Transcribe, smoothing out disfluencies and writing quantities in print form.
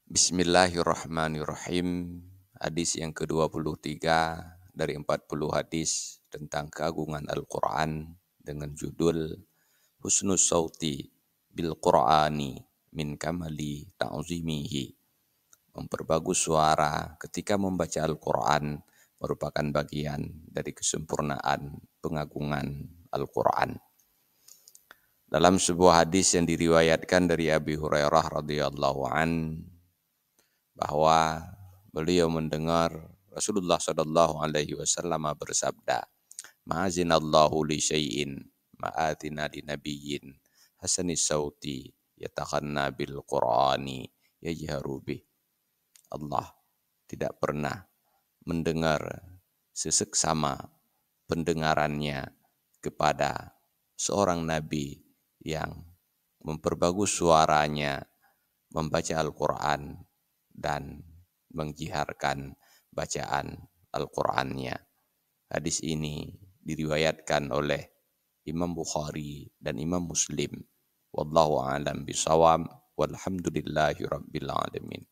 Bismillahirrahmanirrahim. Hadis yang ke-23 dari 40 hadis tentang keagungan Al-Quran dengan judul Husnus Sauti bil Qur'ani min kamali ta'zimihi. Memperbagus suara ketika membaca Al-Quran merupakan bagian dari kesempurnaan pengagungan Al-Quran. Dalam sebuah hadis yang diriwayatkan dari Abi Hurairah radhiyallahu an, bahwa beliau mendengar Rasulullah sallallahu alaihi wasallam bersabda, "Ma'azinallahu li syai'in ma'atina li nabiyyin hasanis sauti yatakhanna bil Qur'ani yajharu bih." Allah tidak pernah mendengar seseksama pendengarannya kepada seorang nabi yang memperbagus suaranya membaca Al-Quran dan mengjiharkan bacaan Al-Qurannya. Hadis ini diriwayatkan oleh Imam Bukhari dan Imam Muslim. Wallahu a'lam bishawab. Walhamdulillahi rabbil alamin.